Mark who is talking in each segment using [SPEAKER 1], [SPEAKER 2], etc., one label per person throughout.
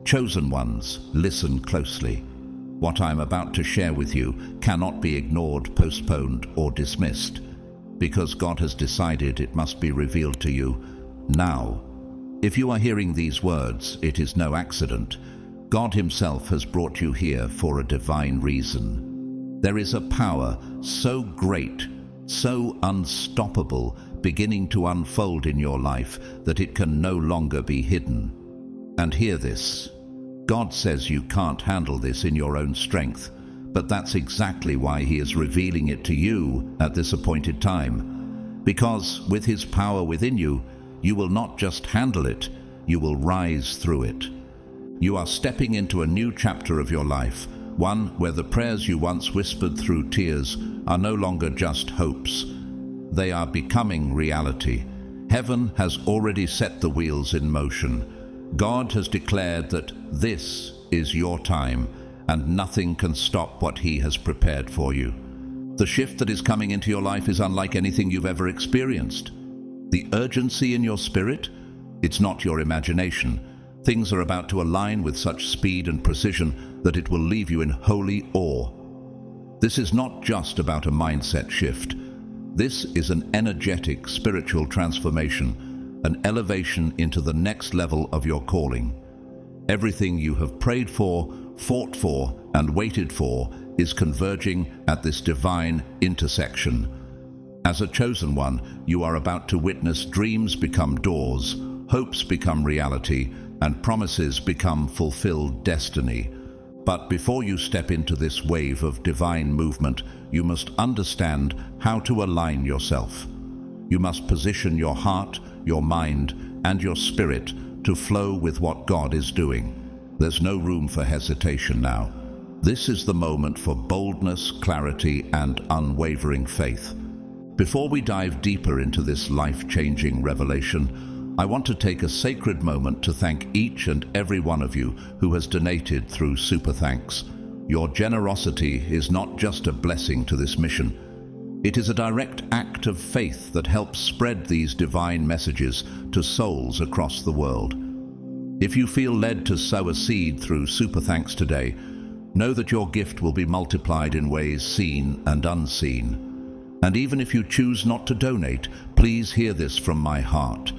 [SPEAKER 1] Chosen ones, listen closely. What I am about to share with you cannot be ignored, postponed, or dismissed, because God has decided it must be revealed to you now. If you are hearing these words, it is no accident. God Himself has brought you here for a divine reason. There is a power so great, so unstoppable, beginning to unfold in your life that it can no longer be hidden. And hear this. God says you can't handle this in your own strength, but that's exactly why He is revealing it to you at this appointed time. Because with His power within you, you will not just handle it, you will rise through it. You are stepping into a new chapter of your life, one where the prayers you once whispered through tears are no longer just hopes. They are becoming reality. Heaven has already set the wheels in motion. God has declared that this is your time, and nothing can stop what He has prepared for you. The shift that is coming into your life is unlike anything you've ever experienced. The urgency in your spirit, it's not your imagination. Things are about to align with such speed and precision that it will leave you in holy awe. This is not just about a mindset shift. This is an energetic spiritual transformation, an elevation into the next level of your calling. Everything you have prayed for, fought for, and waited for is converging at this divine intersection. As a chosen one, you are about to witness dreams become doors, hopes become reality, and promises become fulfilled destiny. But before you step into this wave of divine movement, you must understand how to align yourself. You must position your heart, your mind, and your spirit to flow with what God is doing. There's no room for hesitation now. This is the moment for boldness, clarity, and unwavering faith. Before we dive deeper into this life-changing revelation, I want to take a sacred moment to thank each and every one of you who has donated through Super Thanks. Your generosity is not just a blessing to this mission. It is a direct act of faith that helps spread these divine messages to souls across the world. If you feel led to sow a seed through Super Thanks today, know that your gift will be multiplied in ways seen and unseen. And even if you choose not to donate, please hear this from my heart.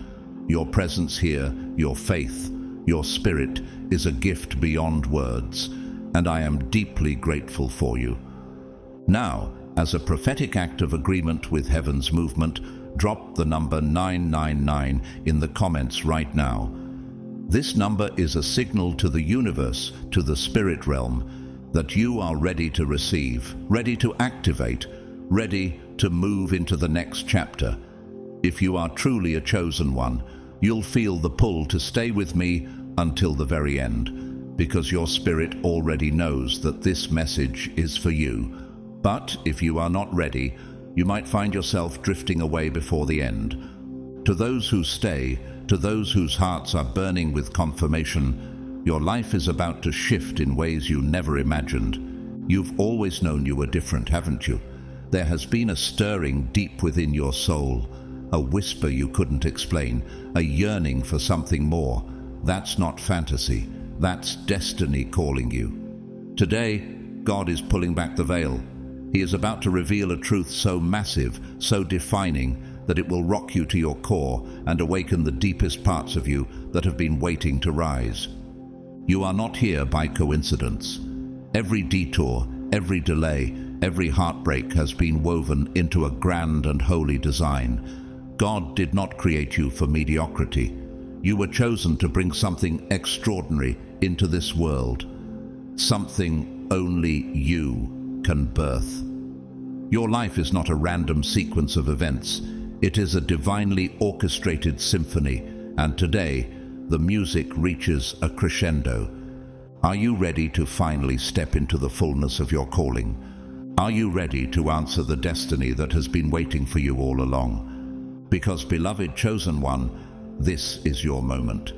[SPEAKER 1] Your presence here, your faith, your spirit is a gift beyond words, and I am deeply grateful for you. Now, as a prophetic act of agreement with Heaven's movement, drop the number 999 in the comments right now. This number is a signal to the universe, to the spirit realm, that you are ready to receive, ready to activate, ready to move into the next chapter. If you are truly a chosen one, you'll feel the pull to stay with me until the very end, because your spirit already knows that this message is for you. But if you are not ready, you might find yourself drifting away before the end. To those who stay, to those whose hearts are burning with confirmation, your life is about to shift in ways you never imagined. You've always known you were different, haven't you? There has been a stirring deep within your soul, a whisper you couldn't explain, a yearning for something more. That's not fantasy, that's destiny calling you. Today, God is pulling back the veil. He is about to reveal a truth so massive, so defining, that it will rock you to your core and awaken the deepest parts of you that have been waiting to rise. You are not here by coincidence. Every detour, every delay, every heartbreak has been woven into a grand and holy design. God did not create you for mediocrity. You were chosen to bring something extraordinary into this world, something only you can birth. Your life is not a random sequence of events. It is a divinely orchestrated symphony, and today, the music reaches a crescendo. Are you ready to finally step into the fullness of your calling? Are you ready to answer the destiny that has been waiting for you all along? Because, beloved chosen one, this is your moment,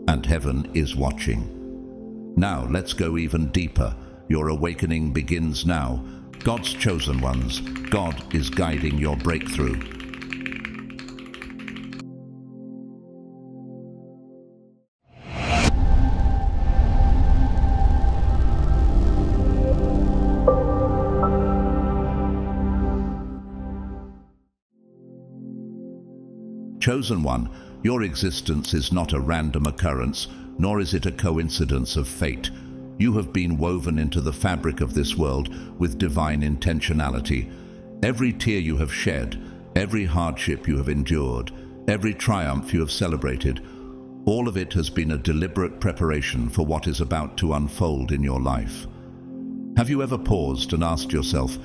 [SPEAKER 1] and heaven is watching. Now, let's go even deeper. Your awakening begins now. God's chosen ones, God is guiding your breakthrough. Chosen one, your existence is not a random occurrence, nor is it a coincidence of fate. You have been woven into the fabric of this world with divine intentionality. Every tear you have shed, every hardship you have endured, every triumph you have celebrated, all of it has been a deliberate preparation for what is about to unfold in your life. Have you ever paused and asked yourself,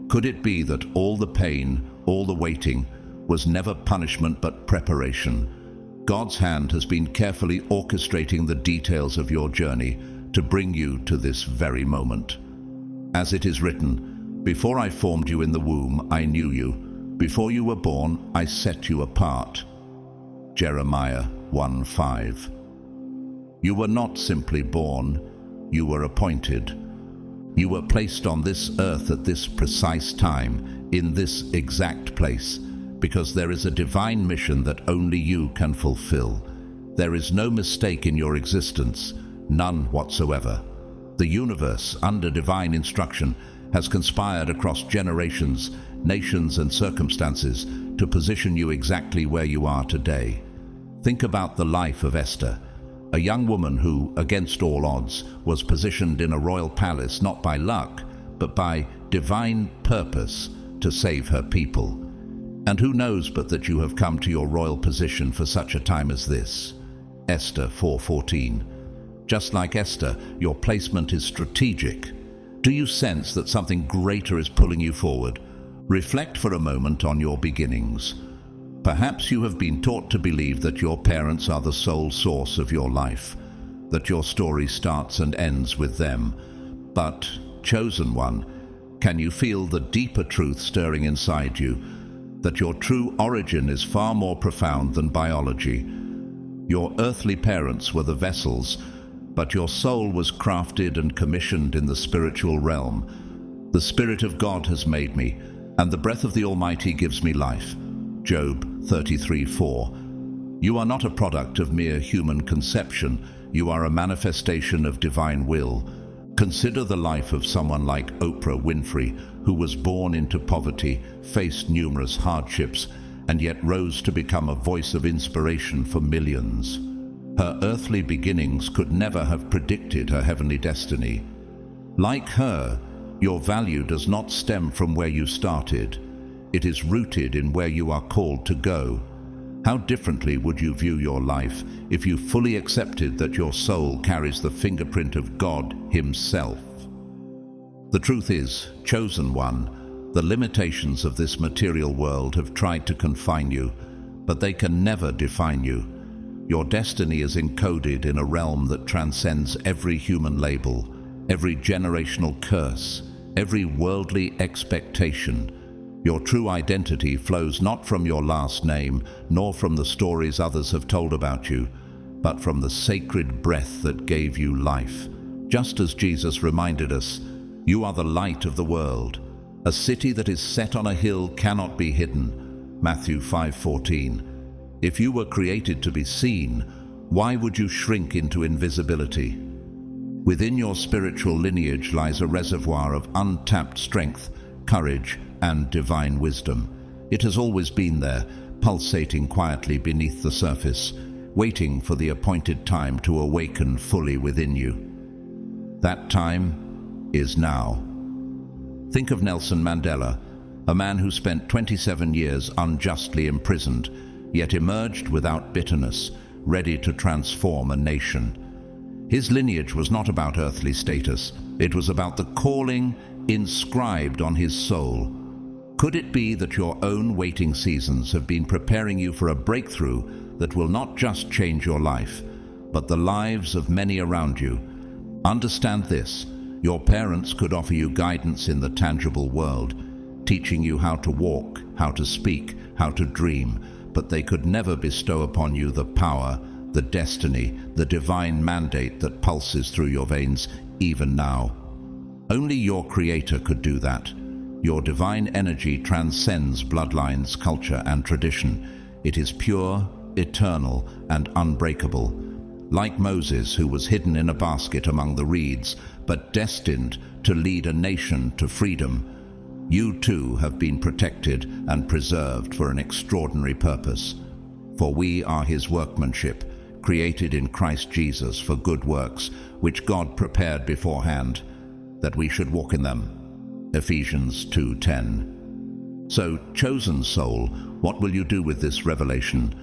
[SPEAKER 1] could it be that all the pain, all the waiting, was never punishment but preparation? God's hand has been carefully orchestrating the details of your journey to bring you to this very moment. As it is written, before I formed you in the womb, I knew you. Before you were born, I set you apart. Jeremiah 1:5. You were not simply born, you were appointed. You were placed on this earth at this precise time, in this exact place, because there is a divine mission that only you can fulfill. There is no mistake in your existence, none whatsoever. The universe, under divine instruction, has conspired across generations, nations, and circumstances to position you exactly where you are today. Think about the life of Esther, a young woman who, against all odds, was positioned in a royal palace not by luck, but by divine purpose to save her people. And who knows but that you have come to your royal position for such a time as this? Esther 4:14. Just like Esther, your placement is strategic. Do you sense that something greater is pulling you forward? Reflect for a moment on your beginnings. Perhaps you have been taught to believe that your parents are the sole source of your life, that your story starts and ends with them. But, chosen one, can you feel the deeper truth stirring inside you, that your true origin is far more profound than biology? Your earthly parents were the vessels, but your soul was crafted and commissioned in the spiritual realm. The Spirit of God has made me, and the breath of the Almighty gives me life. Job 33:4. You are not a product of mere human conception, you are a manifestation of divine will. Consider the life of someone like Oprah Winfrey, who was born into poverty, faced numerous hardships, and yet rose to become a voice of inspiration for millions. Her earthly beginnings could never have predicted her heavenly destiny. Like her, your value does not stem from where you started. It is rooted in where you are called to go. How differently would you view your life if you fully accepted that your soul carries the fingerprint of God Himself? The truth is, chosen one, the limitations of this material world have tried to confine you, but they can never define you. Your destiny is encoded in a realm that transcends every human label, every generational curse, every worldly expectation. Your true identity flows not from your last name, nor from the stories others have told about you, but from the sacred breath that gave you life. Just as Jesus reminded us, you are the light of the world. A city that is set on a hill cannot be hidden. Matthew 5:14. If you were created to be seen, why would you shrink into invisibility? Within your spiritual lineage lies a reservoir of untapped strength, courage, and divine wisdom. It has always been there, pulsating quietly beneath the surface, waiting for the appointed time to awaken fully within you. That time is now. Think of Nelson Mandela, a man who spent 27 years unjustly imprisoned, yet emerged without bitterness, ready to transform a nation. His lineage was not about earthly status, it was about the calling inscribed on his soul. Could it be that your own waiting seasons have been preparing you for a breakthrough that will not just change your life, but the lives of many around you? Understand this, your parents could offer you guidance in the tangible world, teaching you how to walk, how to speak, how to dream, but they could never bestow upon you the power, the destiny, the divine mandate that pulses through your veins even now. Only your Creator could do that. Your divine energy transcends bloodlines, culture, and tradition. It is pure, eternal, and unbreakable. Like Moses, who was hidden in a basket among the reeds, but destined to lead a nation to freedom, you too have been protected and preserved for an extraordinary purpose. For we are his workmanship, created in Christ Jesus for good works, which God prepared beforehand, that we should walk in them. Ephesians 2:10. So, chosen soul, what will you do with this revelation?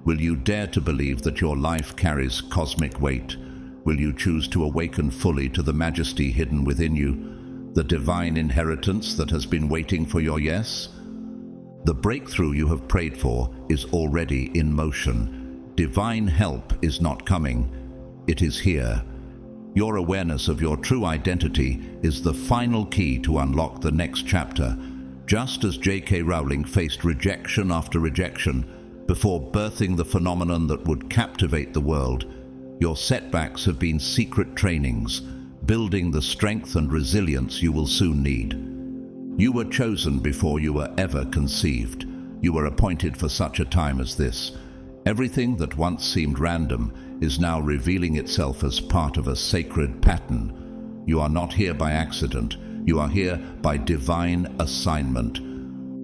[SPEAKER 1] Will you dare to believe that your life carries cosmic weight? Will you choose to awaken fully to the majesty hidden within you, the divine inheritance that has been waiting for your yes? The breakthrough you have prayed for is already in motion. Divine help is not coming, it is here. Your awareness of your true identity is the final key to unlock the next chapter. Just as J.K. Rowling faced rejection after rejection before birthing the phenomenon that would captivate the world, your setbacks have been secret trainings, building the strength and resilience you will soon need. You were chosen before you were ever conceived. You were appointed for such a time as this. Everything that once seemed random is now revealing itself as part of a sacred pattern. You are not here by accident. You are here by divine assignment.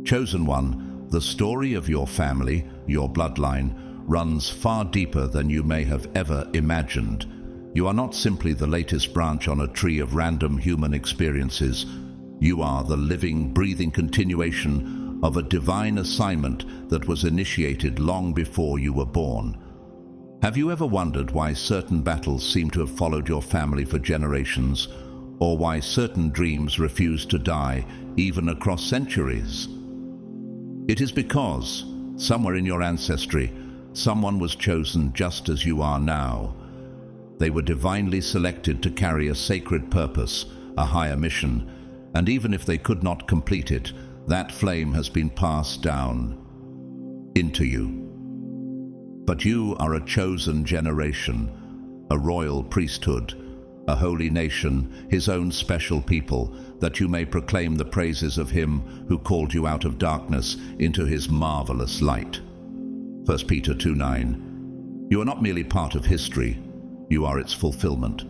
[SPEAKER 1] Chosen one, the story of your family, your bloodline, runs far deeper than you may have ever imagined. You are not simply the latest branch on a tree of random human experiences. You are the living, breathing continuation of a divine assignment that was initiated long before you were born. Have you ever wondered why certain battles seem to have followed your family for generations, or why certain dreams refuse to die even across centuries? It is because, somewhere in your ancestry, someone was chosen just as you are now. They were divinely selected to carry a sacred purpose, a higher mission, and even if they could not complete it, that flame has been passed down into you. But you are a chosen generation, a royal priesthood, a holy nation, his own special people, that you may proclaim the praises of him who called you out of darkness into his marvelous light. 1 Peter 2:9. You are not merely part of history, you are its fulfillment.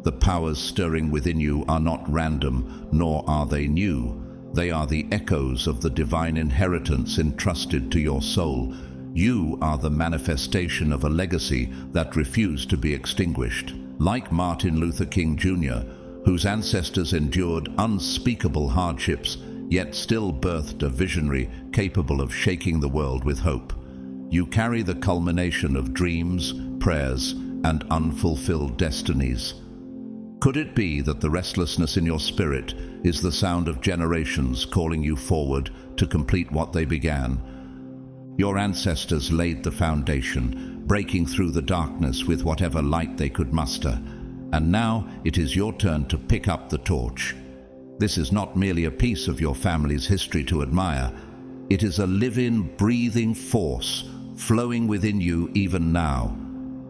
[SPEAKER 1] The powers stirring within you are not random, nor are they new. They are the echoes of the divine inheritance entrusted to your soul. You are the manifestation of a legacy that refused to be extinguished. Like Martin Luther King Jr., whose ancestors endured unspeakable hardships, yet still birthed a visionary capable of shaking the world with hope. You carry the culmination of dreams, prayers, and unfulfilled destinies. Could it be that the restlessness in your spirit is the sound of generations calling you forward to complete what they began? Your ancestors laid the foundation, breaking through the darkness with whatever light they could muster, and now it is your turn to pick up the torch. This is not merely a piece of your family's history to admire. It is a living, breathing force flowing within you even now.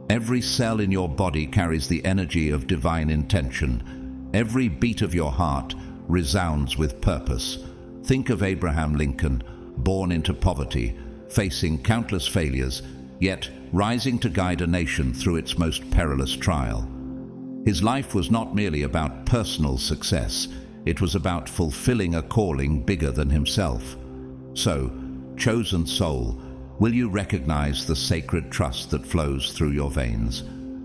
[SPEAKER 1] Every cell in your body carries the energy of divine intention. Every beat of your heart resounds with purpose. Think of Abraham Lincoln, born into poverty, facing countless failures, yet rising to guide a nation through its most perilous trial. His life was not merely about personal success, it was about fulfilling a calling bigger than himself. So, chosen soul, will you recognize the sacred trust that flows through your veins?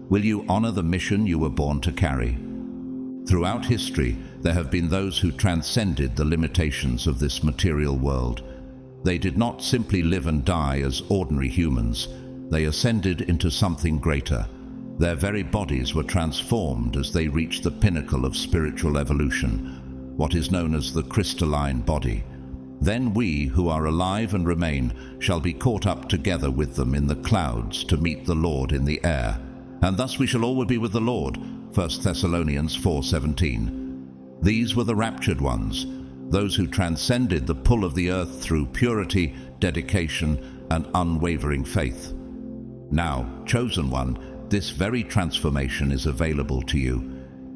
[SPEAKER 1] Will you honor the mission you were born to carry? Throughout history, there have been those who transcended the limitations of this material world. They did not simply live and die as ordinary humans. They ascended into something greater. Their very bodies were transformed as they reached the pinnacle of spiritual evolution, what is known as the crystalline body. Then we, who are alive and remain, shall be caught up together with them in the clouds to meet the Lord in the air. And thus we shall always be with the Lord. 1 Thessalonians 4:17. These were the raptured ones, those who transcended the pull of the earth through purity, dedication, and unwavering faith. Now, chosen one, this very transformation is available to you.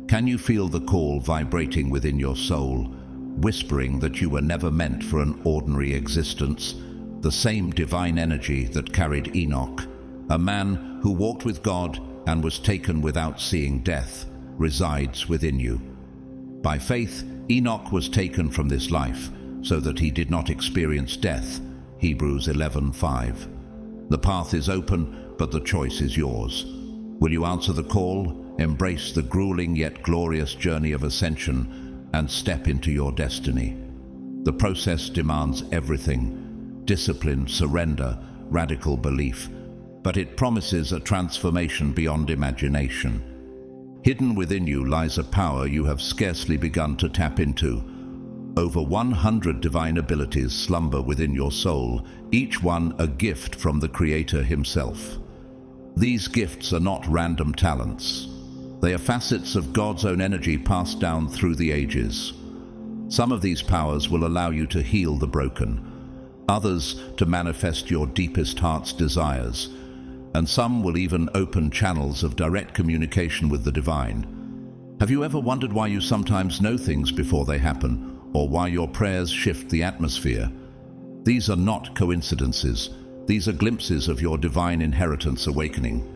[SPEAKER 1] Can you feel the call vibrating within your soul, whispering that you were never meant for an ordinary existence? The same divine energy that carried Enoch, a man who walked with God and was taken without seeing death, resides within you. By faith, Enoch was taken from this life so that he did not experience death. Hebrews 11:5. The path is open, but the choice is yours. Will you answer the call, embrace the grueling yet glorious journey of ascension, and step into your destiny? The process demands everything: discipline, surrender, radical belief, but it promises a transformation beyond imagination. Hidden within you lies a power you have scarcely begun to tap into. Over 100 divine abilities slumber within your soul, each one a gift from the Creator himself. These gifts are not random talents. They are facets of God's own energy passed down through the ages. Some of these powers will allow you to heal the broken, others to manifest your deepest heart's desires, and some will even open channels of direct communication with the divine. Have you ever wondered why you sometimes know things before they happen, or why your prayers shift the atmosphere? These are not coincidences. These are glimpses of your divine inheritance awakening.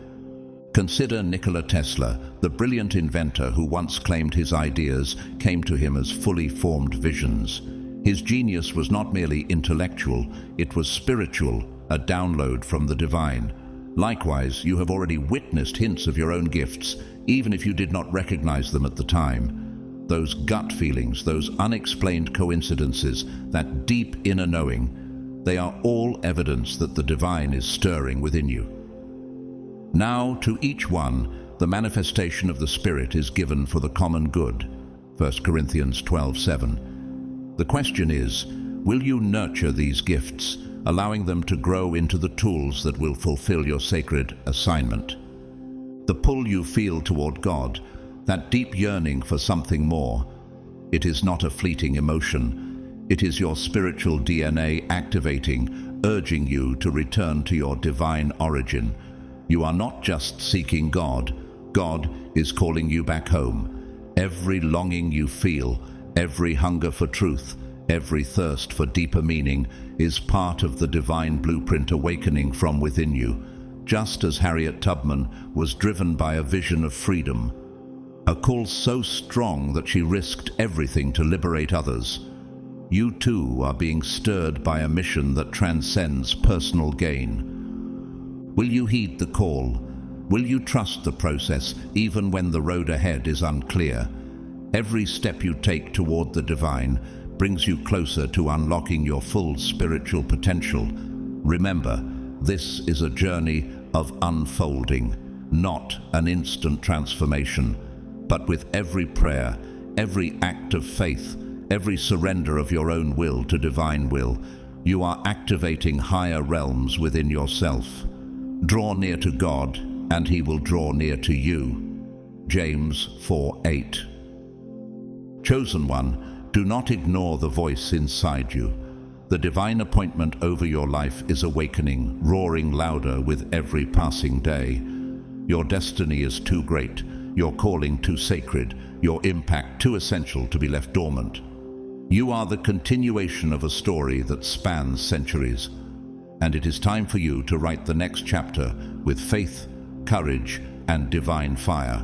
[SPEAKER 1] Consider Nikola Tesla, the brilliant inventor who once claimed his ideas came to him as fully formed visions. His genius was not merely intellectual, it was spiritual, a download from the divine. Likewise, you have already witnessed hints of your own gifts, even if you did not recognize them at the time. Those gut feelings, those unexplained coincidences, that deep inner knowing, they are all evidence that the divine is stirring within you. Now, to each one, the manifestation of the Spirit is given for the common good. 1 Corinthians 12:7. The question is, will you nurture these gifts, allowing them to grow into the tools that will fulfill your sacred assignment? The pull you feel toward God, that deep yearning for something more, it is not a fleeting emotion. It is your spiritual DNA activating, urging you to return to your divine origin. You are not just seeking God. God is calling you back home. Every longing you feel, every hunger for truth, every thirst for deeper meaning is part of the divine blueprint awakening from within you, just as Harriet Tubman was driven by a vision of freedom, a call so strong that she risked everything to liberate others. You too are being stirred by a mission that transcends personal gain. Will you heed the call? Will you trust the process even when the road ahead is unclear? Every step you take toward the divine brings you closer to unlocking your full spiritual potential. Remember, this is a journey of unfolding, not an instant transformation. But with every prayer, every act of faith, every surrender of your own will to divine will, you are activating higher realms within yourself. Draw near to God, and He will draw near to you. James 4:8. Chosen one, do not ignore the voice inside you. The divine appointment over your life is awakening, roaring louder with every passing day. Your destiny is too great, your calling too sacred, your impact too essential to be left dormant. You are the continuation of a story that spans centuries, and it is time for you to write the next chapter with faith, courage, and divine fire.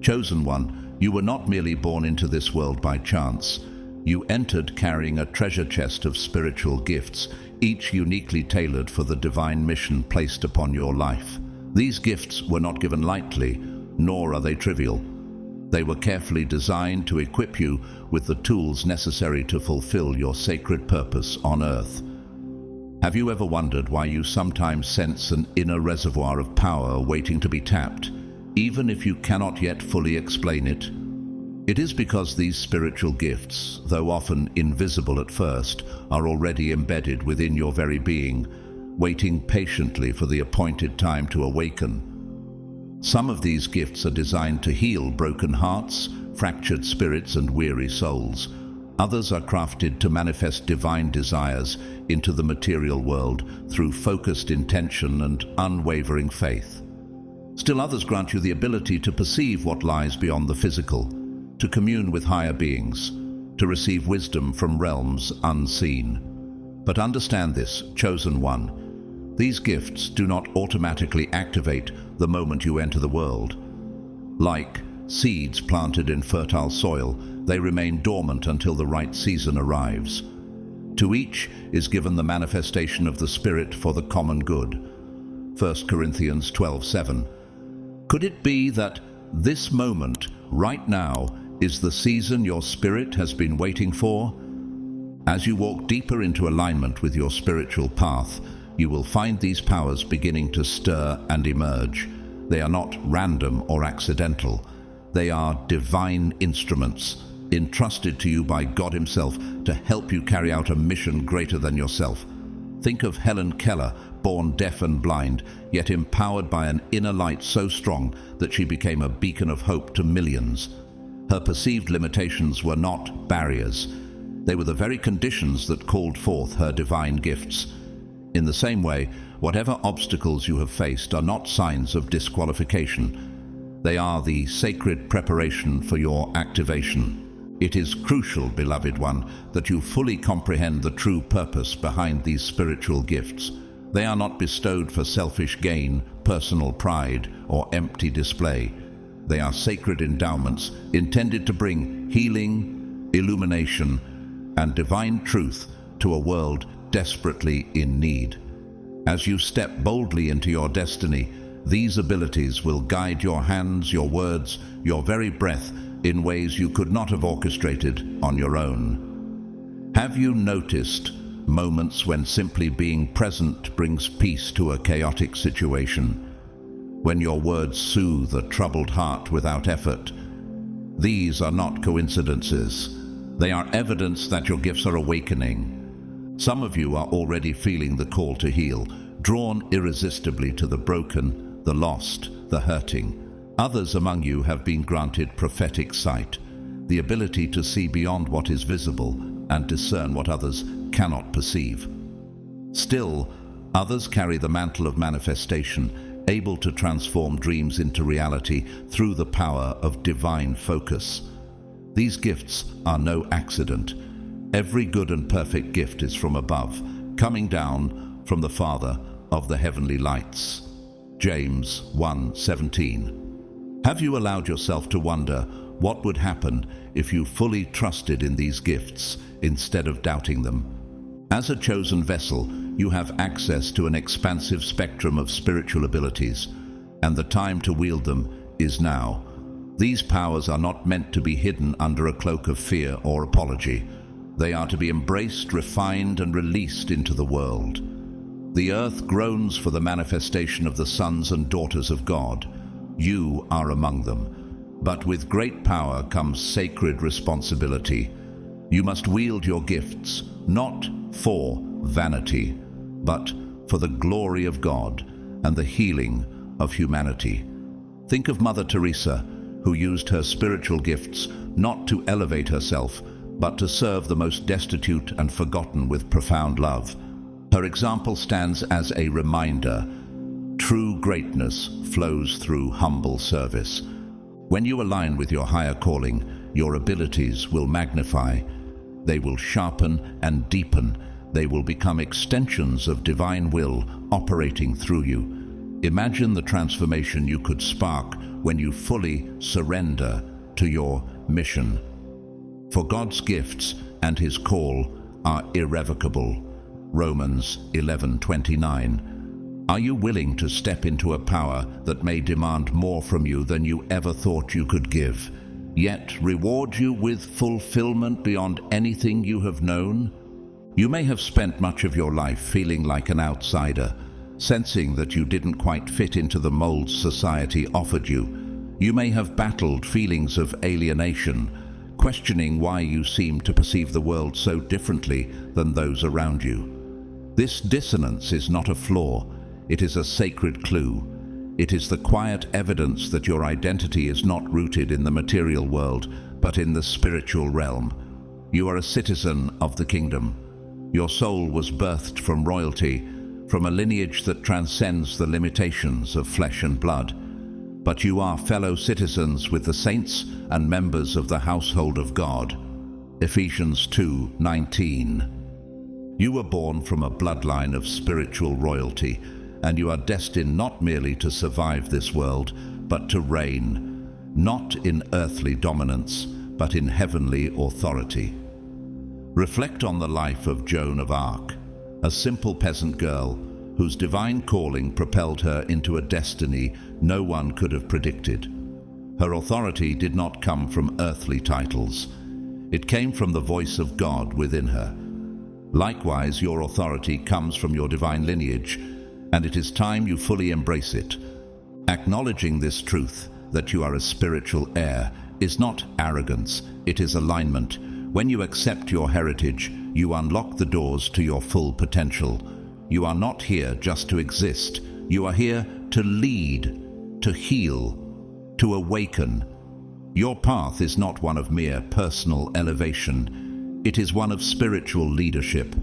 [SPEAKER 1] Chosen one, you were not merely born into this world by chance. You entered carrying a treasure chest of spiritual gifts, each uniquely tailored for the divine mission placed upon your life. These gifts were not given lightly, nor are they trivial. They were carefully designed to equip you with the tools necessary to fulfill your sacred purpose on earth. Have you ever wondered why you sometimes sense an inner reservoir of power waiting to be tapped, even if you cannot yet fully explain it? It is because these spiritual gifts, though often invisible at first, are already embedded within your very being, waiting patiently for the appointed time to awaken. Some of these gifts are designed to heal broken hearts, fractured spirits, and weary souls. Others are crafted to manifest divine desires into the material world through focused intention and unwavering faith. Still others grant you the ability to perceive what lies beyond the physical, to commune with higher beings, to receive wisdom from realms unseen. But understand this, chosen one, these gifts do not automatically activate the moment you enter the world. Like seeds planted in fertile soil, they remain dormant until the right season arrives. To each is given the manifestation of the Spirit for the common good. 1 Corinthians 12:7. Could it be that this moment, right now, is the season your spirit has been waiting for? As you walk deeper into alignment with your spiritual path, you will find these powers beginning to stir and emerge. They are not random or accidental. They are divine instruments, entrusted to you by God Himself to help you carry out a mission greater than yourself. Think of Helen Keller, born deaf and blind, yet empowered by an inner light so strong that she became a beacon of hope to millions. Her perceived limitations were not barriers. They were the very conditions that called forth her divine gifts. In the same way, whatever obstacles you have faced are not signs of disqualification. They are the sacred preparation for your activation. It is crucial, beloved one, that you fully comprehend the true purpose behind these spiritual gifts. They are not bestowed for selfish gain, personal pride, or empty display. They are sacred endowments intended to bring healing, illumination, and divine truth to a world desperately in need. As you step boldly into your destiny, these abilities will guide your hands, your words, your very breath in ways you could not have orchestrated on your own. Have you noticed moments when simply being present brings peace to a chaotic situation? When your words soothe a troubled heart without effort? These are not coincidences. They are evidence that your gifts are awakening. Some of you are already feeling the call to heal, drawn irresistibly to the broken, the lost, the hurting. Others among you have been granted prophetic sight, the ability to see beyond what is visible and discern what others cannot perceive. Still, others carry the mantle of manifestation, able to transform dreams into reality through the power of divine focus. These gifts are no accident. Every good and perfect gift is from above, coming down from the Father of the heavenly lights. James 1:17. Have you allowed yourself to wonder what would happen if you fully trusted in these gifts instead of doubting them? As a chosen vessel, you have access to an expansive spectrum of spiritual abilities, and the time to wield them is now. These powers are not meant to be hidden under a cloak of fear or apology. They are to be embraced, refined, and released into the world. The earth groans for the manifestation of the sons and daughters of God. You are among them. But with great power comes sacred responsibility. You must wield your gifts, not for vanity, but for the glory of God and the healing of humanity. Think of Mother Teresa, who used her spiritual gifts not to elevate herself, but to serve the most destitute and forgotten with profound love. Her example stands as a reminder. True greatness flows through humble service. When you align with your higher calling, your abilities will magnify. They will sharpen and deepen. They will become extensions of divine will operating through you. Imagine the transformation you could spark when you fully surrender to your mission. For God's gifts and His call are irrevocable. Romans 11:29. Are you willing to step into a power that may demand more from you than you ever thought you could give, yet reward you with fulfillment beyond anything you have known? You may have spent much of your life feeling like an outsider, sensing that you didn't quite fit into the molds society offered you. You may have battled feelings of alienation, questioning why you seem to perceive the world so differently than those around you. This dissonance is not a flaw, it is a sacred clue. It is the quiet evidence that your identity is not rooted in the material world, but in the spiritual realm. You are a citizen of the kingdom. Your soul was birthed from royalty, from a lineage that transcends the limitations of flesh and blood. But you are fellow citizens with the saints and members of the household of God. Ephesians 2:19. You were born from a bloodline of spiritual royalty, and you are destined not merely to survive this world, but to reign, not in earthly dominance, but in heavenly authority. Reflect on the life of Joan of Arc, a simple peasant girl whose divine calling propelled her into a destiny no one could have predicted. Her authority did not come from earthly titles. It came from the voice of God within her. Likewise, your authority comes from your divine lineage, and it is time you fully embrace it. Acknowledging this truth, that you are a spiritual heir, is not arrogance, it is alignment. When you accept your heritage, you unlock the doors to your full potential. You are not here just to exist. You are here to lead, to heal, to awaken. Your path is not one of mere personal elevation. It is one of spiritual leadership.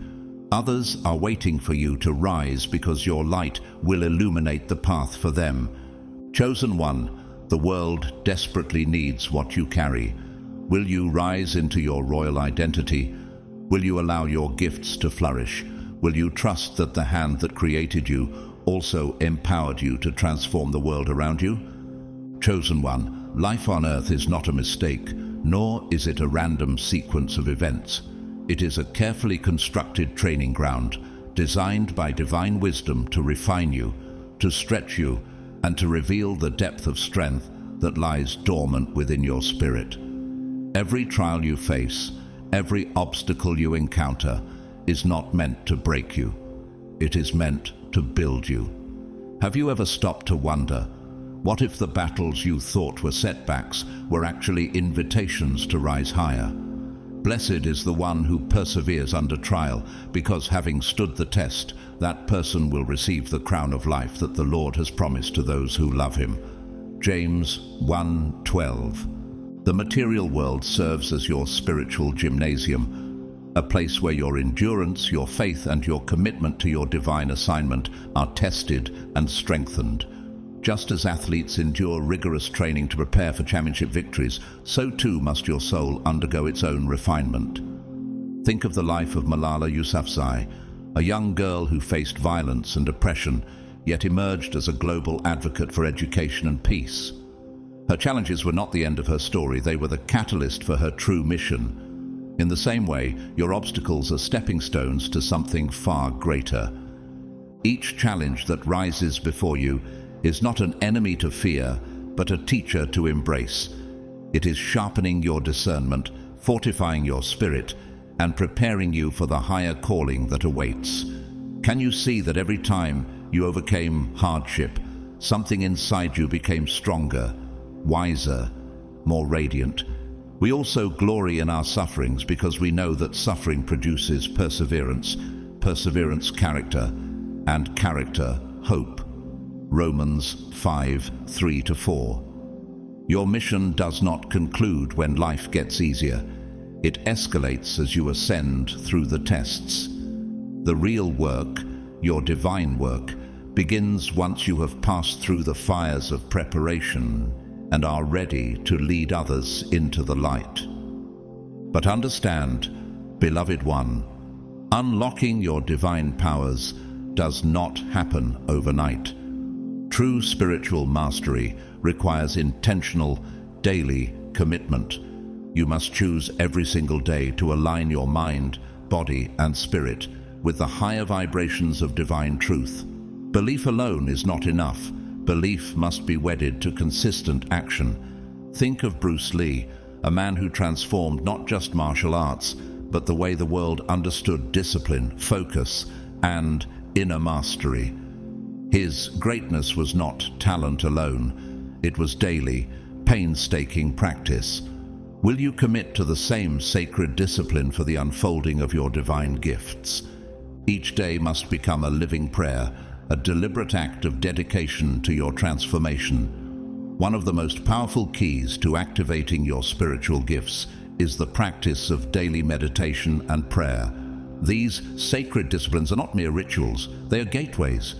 [SPEAKER 1] Others are waiting for you to rise because your light will illuminate the path for them. Chosen one, the world desperately needs what you carry. Will you rise into your royal identity? Will you allow your gifts to flourish? Will you trust that the hand that created you also empowered you to transform the world around you? Chosen one, life on earth is not a mistake, nor is it a random sequence of events. It is a carefully constructed training ground, designed by divine wisdom to refine you, to stretch you, and to reveal the depth of strength that lies dormant within your spirit. Every trial you face, every obstacle you encounter, is not meant to break you. It is meant to build you. Have you ever stopped to wonder, what if the battles you thought were setbacks were actually invitations to rise higher? Blessed is the one who perseveres under trial, because having stood the test, that person will receive the crown of life that the Lord has promised to those who love him. James 1:12. The material world serves as your spiritual gymnasium, a place where your endurance, your faith, and your commitment to your divine assignment are tested and strengthened. Just as athletes endure rigorous training to prepare for championship victories, so too must your soul undergo its own refinement. Think of the life of Malala Yousafzai, a young girl who faced violence and oppression, yet emerged as a global advocate for education and peace. Her challenges were not the end of her story, they were the catalyst for her true mission. In the same way, your obstacles are stepping stones to something far greater. Each challenge that rises before you is not an enemy to fear, but a teacher to embrace. It is sharpening your discernment, fortifying your spirit, and preparing you for the higher calling that awaits. Can you see that every time you overcame hardship, something inside you became stronger, wiser, more radiant? We also glory in our sufferings because we know that suffering produces perseverance, perseverance character, and character hope. Romans 5:3-4. Your mission does not conclude when life gets easier. It escalates as you ascend through the tests. The real work, your divine work, begins once you have passed through the fires of preparation and are ready to lead others into the light. But understand, beloved one, unlocking your divine powers does not happen overnight. True spiritual mastery requires intentional, daily commitment. You must choose every single day to align your mind, body, and spirit with the higher vibrations of divine truth. Belief alone is not enough. Belief must be wedded to consistent action. Think of Bruce Lee, a man who transformed not just martial arts, but the way the world understood discipline, focus, and inner mastery. His greatness was not talent alone. It was daily, painstaking practice. Will you commit to the same sacred discipline for the unfolding of your divine gifts? Each day must become a living prayer, a deliberate act of dedication to your transformation. One of the most powerful keys to activating your spiritual gifts is the practice of daily meditation and prayer. These sacred disciplines are not mere rituals, they are gateways.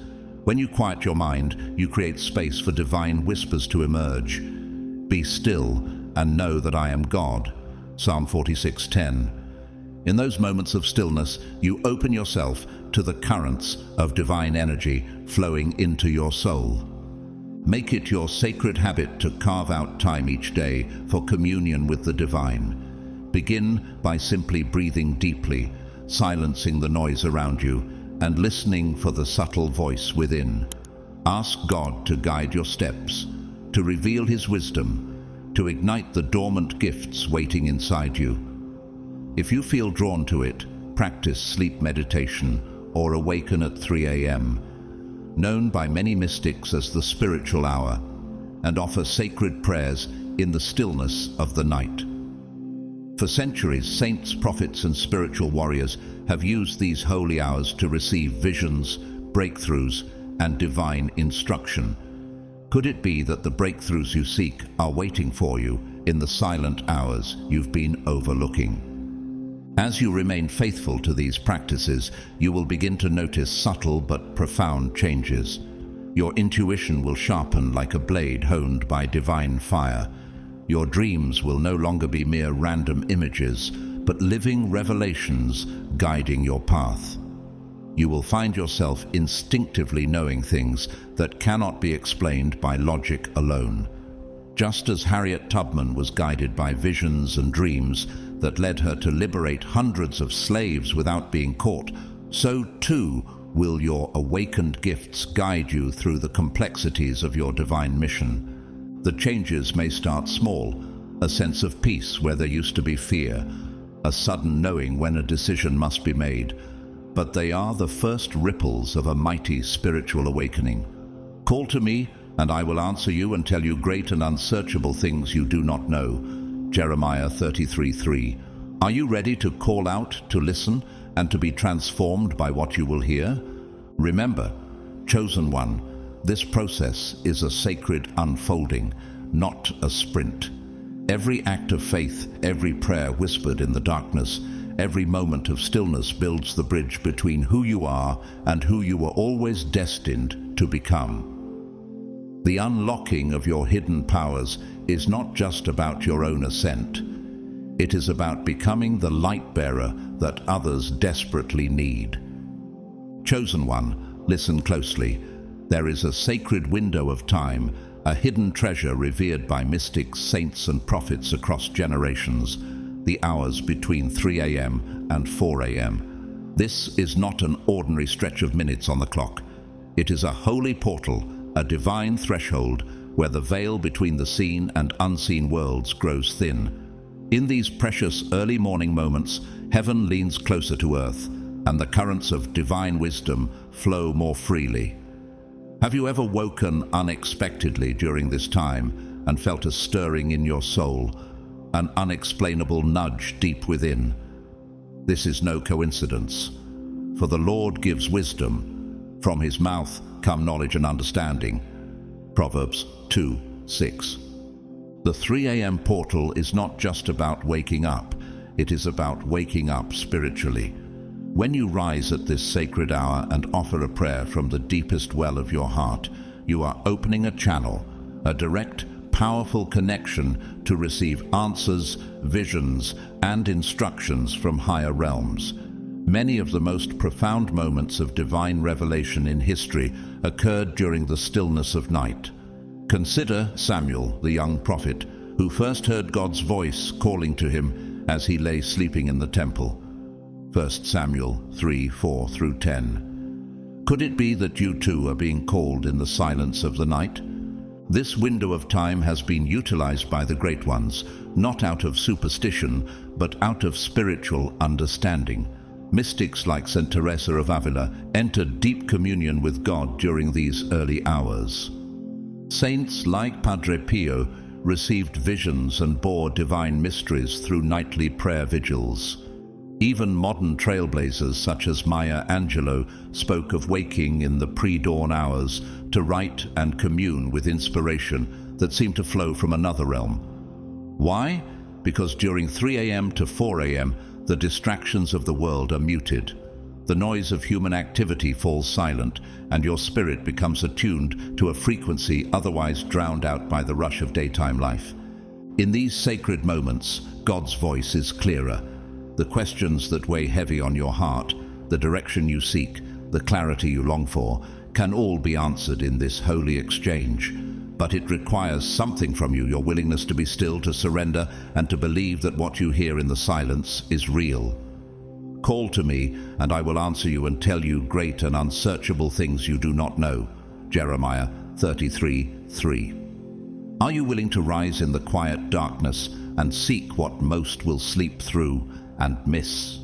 [SPEAKER 1] When you quiet your mind, you create space for divine whispers to emerge. Be still and know that I am God. Psalm 46:10. In those moments of stillness, you open yourself to the currents of divine energy flowing into your soul. Make it your sacred habit to carve out time each day for communion with the divine. Begin by simply breathing deeply, silencing the noise around you, and listening for the subtle voice within. Ask God to guide your steps, to reveal His wisdom, to ignite the dormant gifts waiting inside you. If you feel drawn to it, practice sleep meditation or awaken at 3 a.m., known by many mystics as the spiritual hour, and offer sacred prayers in the stillness of the night. For centuries, saints, prophets, and spiritual warriors have used these holy hours to receive visions, breakthroughs, and divine instruction. Could it be that the breakthroughs you seek are waiting for you in the silent hours you've been overlooking? As you remain faithful to these practices, you will begin to notice subtle but profound changes. Your intuition will sharpen like a blade honed by divine fire. Your dreams will no longer be mere random images, but living revelations guiding your path. You will find yourself instinctively knowing things that cannot be explained by logic alone. Just as Harriet Tubman was guided by visions and dreams that led her to liberate hundreds of slaves without being caught, so too will your awakened gifts guide you through the complexities of your divine mission. The changes may start small, a sense of peace where there used to be fear, a sudden knowing when a decision must be made, but they are the first ripples of a mighty spiritual awakening. Call to me, and I will answer you and tell you great and unsearchable things you do not know. Jeremiah 33:3. Are you ready to call out, to listen, and to be transformed by what you will hear? Remember, chosen one, this process is a sacred unfolding, not a sprint. Every act of faith, every prayer whispered in the darkness, every moment of stillness builds the bridge between who you are and who you were always destined to become. The unlocking of your hidden powers is not just about your own ascent. It is about becoming the light bearer that others desperately need. Chosen one, listen closely. There is a sacred window of time, a hidden treasure revered by mystics, saints, and prophets across generations, the hours between 3 a.m. and 4 a.m. This is not an ordinary stretch of minutes on the clock. It is a holy portal, a divine threshold where the veil between the seen and unseen worlds grows thin. In these precious early morning moments, heaven leans closer to earth, and the currents of divine wisdom flow more freely. Have you ever woken unexpectedly during this time and felt a stirring in your soul, an unexplainable nudge deep within? This is no coincidence, for the Lord gives wisdom. From His mouth come knowledge and understanding. Proverbs 2:6. The 3 a.m. portal is not just about waking up, it is about waking up spiritually. When you rise at this sacred hour and offer a prayer from the deepest well of your heart, you are opening a channel, a direct, powerful connection to receive answers, visions, and instructions from higher realms. Many of the most profound moments of divine revelation in history occurred during the stillness of night. Consider Samuel, the young prophet, who first heard God's voice calling to him as he lay sleeping in the temple. 1 Samuel 3:4-10. Could it be that you too are being called in the silence of the night? This window of time has been utilized by the great ones, not out of superstition, but out of spiritual understanding. Mystics like St. Teresa of Avila entered deep communion with God during these early hours. Saints like Padre Pio received visions and bore divine mysteries through nightly prayer vigils. Even modern trailblazers such as Maya Angelou spoke of waking in the pre-dawn hours to write and commune with inspiration that seemed to flow from another realm. Why? Because during 3 a.m. to 4 a.m., the distractions of the world are muted. The noise of human activity falls silent, and your spirit becomes attuned to a frequency otherwise drowned out by the rush of daytime life. In these sacred moments, God's voice is clearer. The questions that weigh heavy on your heart, the direction you seek, the clarity you long for, can all be answered in this holy exchange. but it requires something from you, your willingness to be still, to surrender, and to believe that what you hear in the silence is real. Call to me, and I will answer you and tell you great and unsearchable things you do not know. Jeremiah 33:3. Are you willing to rise in the quiet darkness and seek what most will sleep through and miss?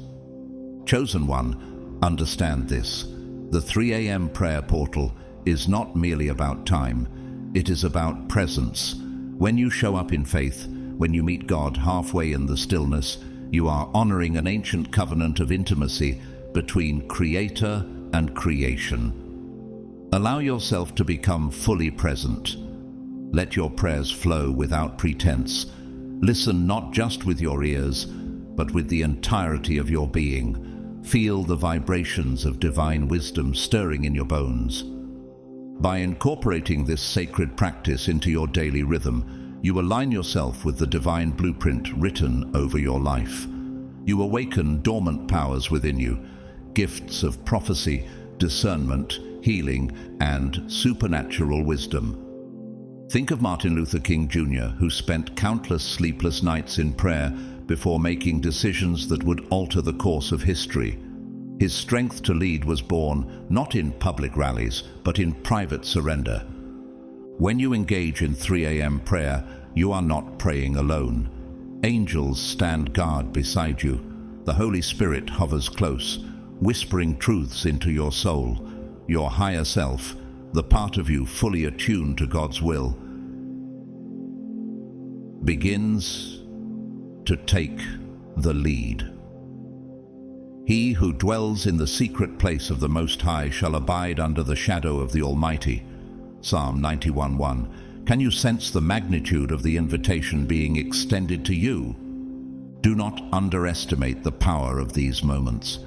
[SPEAKER 1] Chosen one, understand this. The 3 a.m. prayer portal is not merely about time. It is about presence. When you show up in faith, when you meet God halfway in the stillness, you are honoring an ancient covenant of intimacy between Creator and creation. Allow yourself to become fully present. Let your prayers flow without pretense. Listen not just with your ears, but with the entirety of your being. Feel the vibrations of divine wisdom stirring in your bones. By incorporating this sacred practice into your daily rhythm, you align yourself with the divine blueprint written over your life. You awaken dormant powers within you, gifts of prophecy, discernment, healing, and supernatural wisdom. Think of Martin Luther King Jr., who spent countless sleepless nights in prayer before making decisions that would alter the course of history. His strength to lead was born not in public rallies, but in private surrender. When you engage in 3 a.m. prayer, you are not praying alone. Angels stand guard beside you. The Holy Spirit hovers close, whispering truths into your soul. Your higher self, the part of you fully attuned to God's will, begins to take the lead. He who dwells in the secret place of the Most High shall abide under the shadow of the Almighty. Psalm 91:1. Can you sense the magnitude of the invitation being extended to you? Do not underestimate the power of these moments.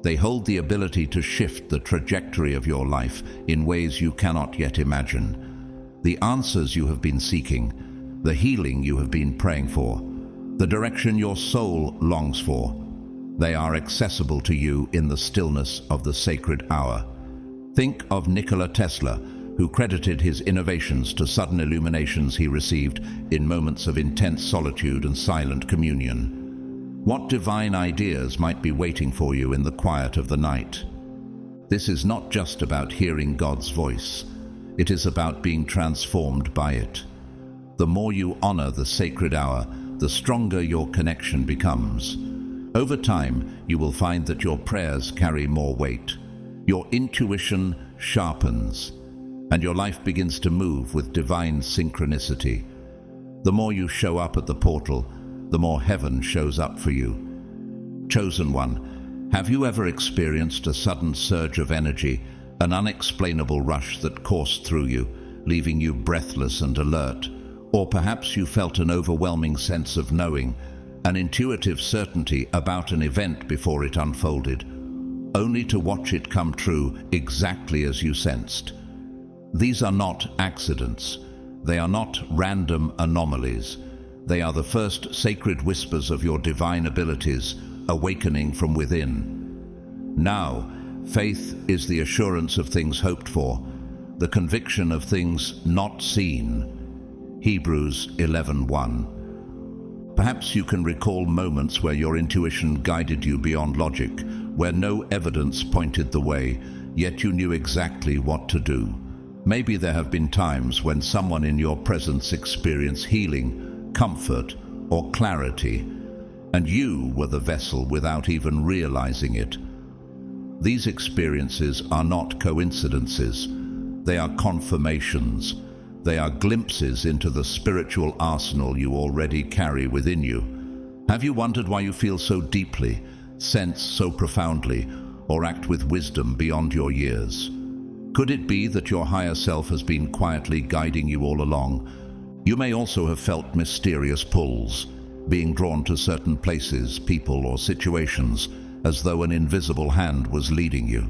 [SPEAKER 1] They hold the ability to shift the trajectory of your life in ways you cannot yet imagine. The answers you have been seeking, the healing you have been praying for, the direction your soul longs for, they are accessible to you in the stillness of the sacred hour. Think of Nikola Tesla, who credited his innovations to sudden illuminations he received in moments of intense solitude and silent communion. What divine ideas might be waiting for you in the quiet of the night? This is not just about hearing God's voice. It is about being transformed by it. The more you honor the sacred hour, the stronger your connection becomes. Over time, you will find that your prayers carry more weight. Your intuition sharpens, and your life begins to move with divine synchronicity. The more you show up at the portal, the more heaven shows up for you. Chosen one, have you ever experienced a sudden surge of energy, an unexplainable rush that coursed through you, leaving you breathless and alert? Or perhaps you felt an overwhelming sense of knowing, an intuitive certainty about an event before it unfolded, only to watch it come true exactly as you sensed. These are not accidents. They are not random anomalies. They are the first sacred whispers of your divine abilities awakening from within. Now, faith is the assurance of things hoped for, the conviction of things not seen. Hebrews 11:1. Perhaps you can recall moments where your intuition guided you beyond logic, where no evidence pointed the way, yet you knew exactly what to do. Maybe there have been times when someone in your presence experienced healing, comfort, or clarity, and you were the vessel without even realizing it. These experiences are not coincidences. They are confirmations. They are glimpses into the spiritual arsenal you already carry within you. Have you wondered why you feel so deeply, sense so profoundly, or act with wisdom beyond your years? Could it be that your higher self has been quietly guiding you all along? You may also have felt mysterious pulls, being drawn to certain places, people, or situations, as though an invisible hand was leading you.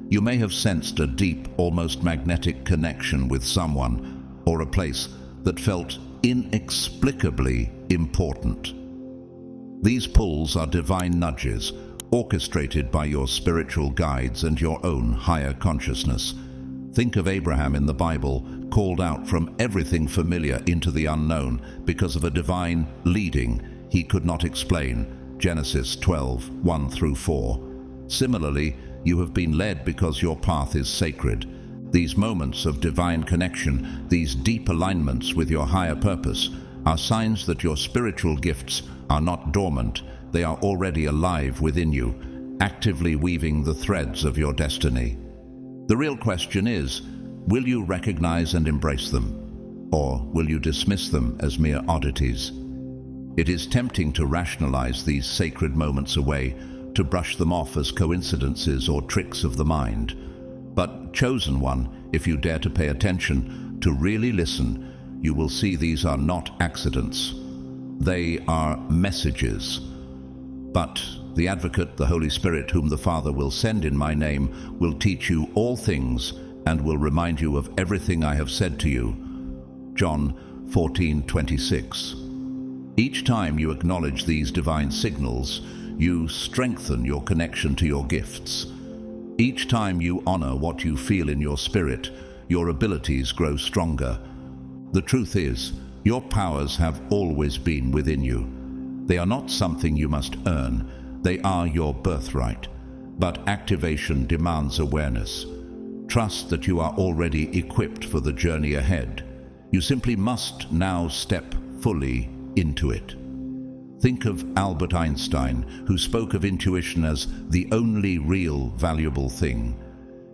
[SPEAKER 1] You may have sensed a deep, almost magnetic connection with someone or a place that felt inexplicably important. These pulls are divine nudges, orchestrated by your spiritual guides and your own higher consciousness. Think of Abraham in the Bible, called out from everything familiar into the unknown because of a divine leading he could not explain. Genesis 12:1-4. Similarly, you have been led because your path is sacred. These moments of divine connection, these deep alignments with your higher purpose, are signs that your spiritual gifts are not dormant. They are already alive within you, actively weaving the threads of your destiny. The real question is, will you recognize and embrace them, or will you dismiss them as mere oddities? It is tempting to rationalize these sacred moments away, to brush them off as coincidences or tricks of the mind. But, chosen one, if you dare to pay attention, to really listen, you will see these are not accidents. They are messages. But the Advocate, the Holy Spirit, whom the Father will send in my name, will teach you all things and will remind you of everything I have said to you. John 14:26. Each time you acknowledge these divine signals, you strengthen your connection to your gifts. Each time you honor what you feel in your spirit, your abilities grow stronger. The truth is, your powers have always been within you. They are not something you must earn. They are your birthright. But activation demands awareness. Trust that you are already equipped for the journey ahead. You simply must now step fully into it. Think of Albert Einstein, who spoke of intuition as the only real valuable thing.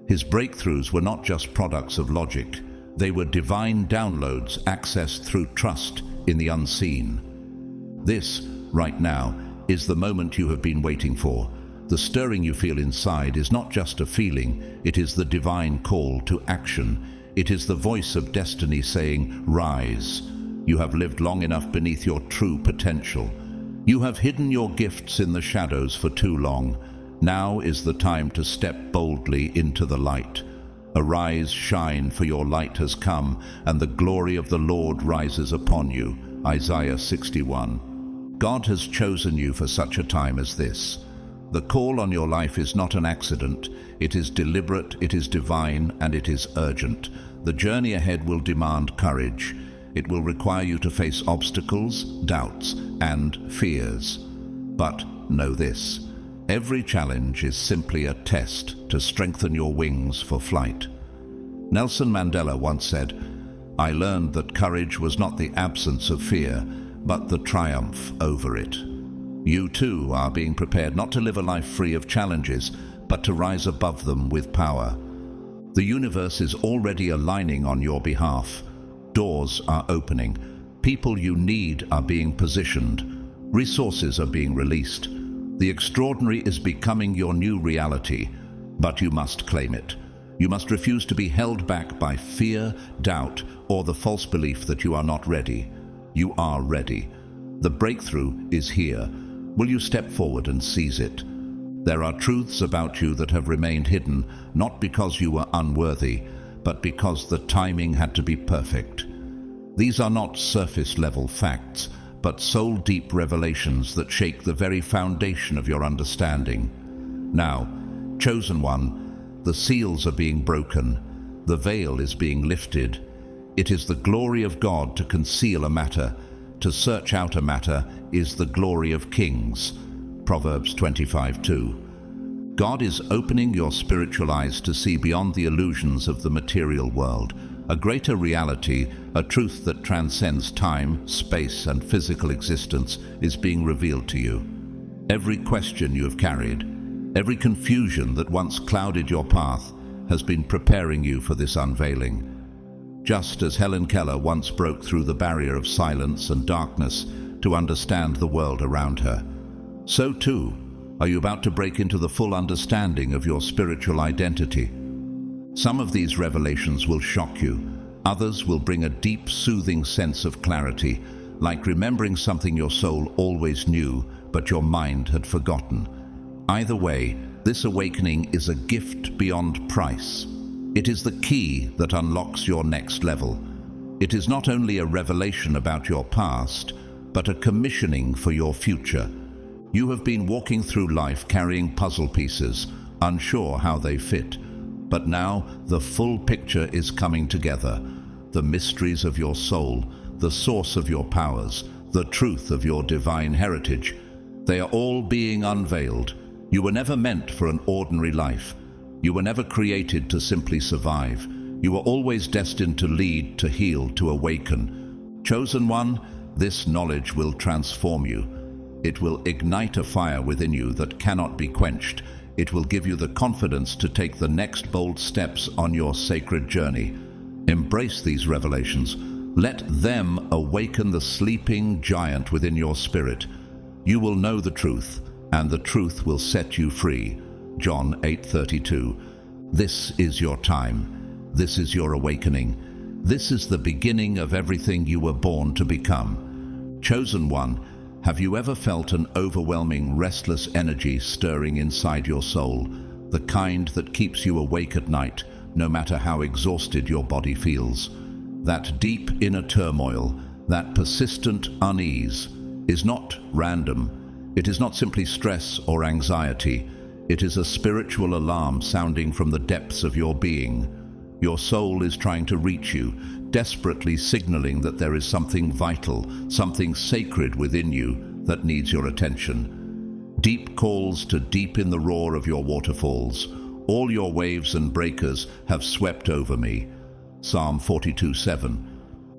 [SPEAKER 1] His breakthroughs were not just products of logic. They were divine downloads accessed through trust in the unseen. This, right now, is the moment you have been waiting for. The stirring you feel inside is not just a feeling, it is the divine call to action. It is the voice of destiny saying, "Rise." You have lived long enough beneath your true potential. You have hidden your gifts in the shadows for too long. Now is the time to step boldly into the light. Arise, shine, for your light has come, and the glory of the Lord rises upon you. Isaiah 61. God has chosen you for such a time as this. The call on your life is not an accident. It is deliberate, it is divine, and it is urgent. The journey ahead will demand courage. It will require you to face obstacles, doubts, and fears. But know this, every challenge is simply a test to strengthen your wings for flight. Nelson Mandela once said, "I learned that courage was not the absence of fear, but the triumph over it." You too are being prepared not to live a life free of challenges, but to rise above them with power. The universe is already aligning on your behalf. Doors are opening. People you need are being positioned. Resources are being released. The extraordinary is becoming your new reality, but you must claim it. You must refuse to be held back by fear, doubt, or the false belief that you are not ready. You are ready. The breakthrough is here. Will you step forward and seize it? There are truths about you that have remained hidden, not because you were unworthy, but because the timing had to be perfect. These are not surface-level facts, but soul-deep revelations that shake the very foundation of your understanding. Now, chosen one, the seals are being broken. The veil is being lifted. It is the glory of God to conceal a matter. To search out a matter is the glory of kings. Proverbs 25:2. God is opening your spiritual eyes to see beyond the illusions of the material world. A greater reality, a truth that transcends time, space, and physical existence is being revealed to you. Every question you have carried, every confusion that once clouded your path, has been preparing you for this unveiling. Just as Helen Keller once broke through the barrier of silence and darkness to understand the world around her, so too are you about to break into the full understanding of your spiritual identity. Some of these revelations will shock you. Others will bring a deep, soothing sense of clarity, like remembering something your soul always knew, but your mind had forgotten. Either way, this awakening is a gift beyond price. It is the key that unlocks your next level. It is not only a revelation about your past, but a commissioning for your future. You have been walking through life carrying puzzle pieces, unsure how they fit. But now the full picture is coming together. the mysteries of your soul, the source of your powers, the truth of your divine heritage. They are all being unveiled. You were never meant for an ordinary life. You were never created to simply survive. You were always destined to lead, to heal, to awaken. Chosen one, this knowledge will transform you. It will ignite a fire within you that cannot be quenched. It will give you the confidence to take the next bold steps on your sacred journey. Embrace these revelations. Let them awaken the sleeping giant within your spirit. You will know the truth, and the truth will set you free. John 8:32. This is your time. This is your awakening. This is the beginning of everything you were born to become. Chosen one, have you ever felt an overwhelming, restless energy stirring inside your soul, the kind that keeps you awake at night, no matter how exhausted your body feels? That deep inner turmoil, that persistent unease, is not random. It is not simply stress or anxiety. It is a spiritual alarm sounding from the depths of your being. Your soul is trying to reach you, desperately signaling that there is something vital, something sacred within you that needs your attention. Deep calls to deep in the roar of your waterfalls. All your waves and breakers have swept over me. Psalm 42:7.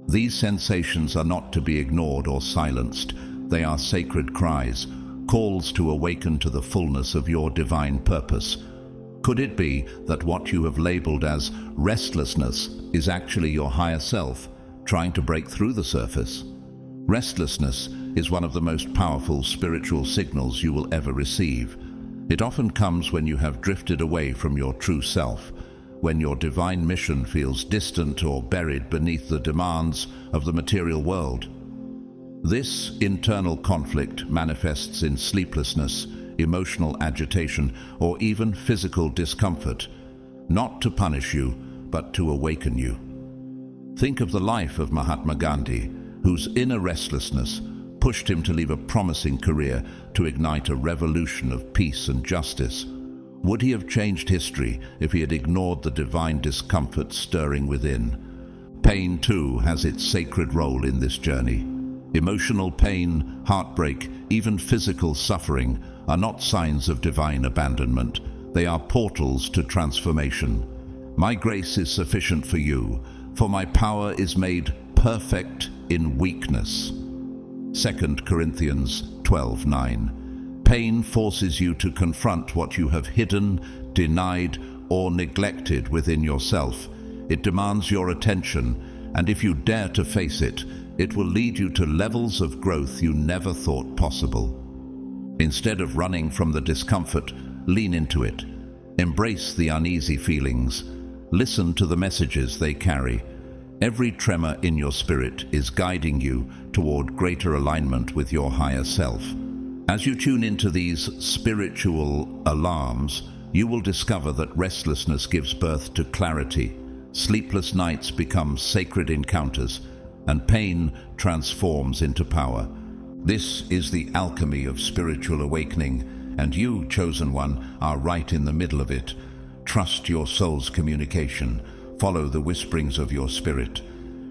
[SPEAKER 1] These sensations are not to be ignored or silenced. They are sacred cries, calls to awaken to the fullness of your divine purpose. Could it be that what you have labeled as restlessness is actually your higher self trying to break through the surface? Restlessness is one of the most powerful spiritual signals you will ever receive. It often comes when you have drifted away from your true self, when your divine mission feels distant or buried beneath the demands of the material world. This internal conflict manifests in sleeplessness, emotional agitation, or even physical discomfort, not to punish you, but to awaken you. Think of the life of Mahatma Gandhi, whose inner restlessness pushed him to leave a promising career to ignite a revolution of peace and justice. Would he have changed history if he had ignored the divine discomfort stirring within? Pain, too, has its sacred role in this journey. Emotional pain, heartbreak, even physical suffering are not signs of divine abandonment. They are portals to transformation. My grace is sufficient for you, for my power is made perfect in weakness. 2 Corinthians 12:9. Pain forces you to confront what you have hidden, denied, or neglected within yourself. It demands your attention, and if you dare to face it, it will lead you to levels of growth you never thought possible. Instead of running from the discomfort, lean into it. Embrace the uneasy feelings. Listen to the messages they carry. Every tremor in your spirit is guiding you toward greater alignment with your higher self. As you tune into these spiritual alarms, you will discover that restlessness gives birth to clarity, sleepless nights become sacred encounters, and pain transforms into power. This is the alchemy of spiritual awakening, and you, chosen one, are right in the middle of it. Trust your soul's communication. Follow the whisperings of your spirit.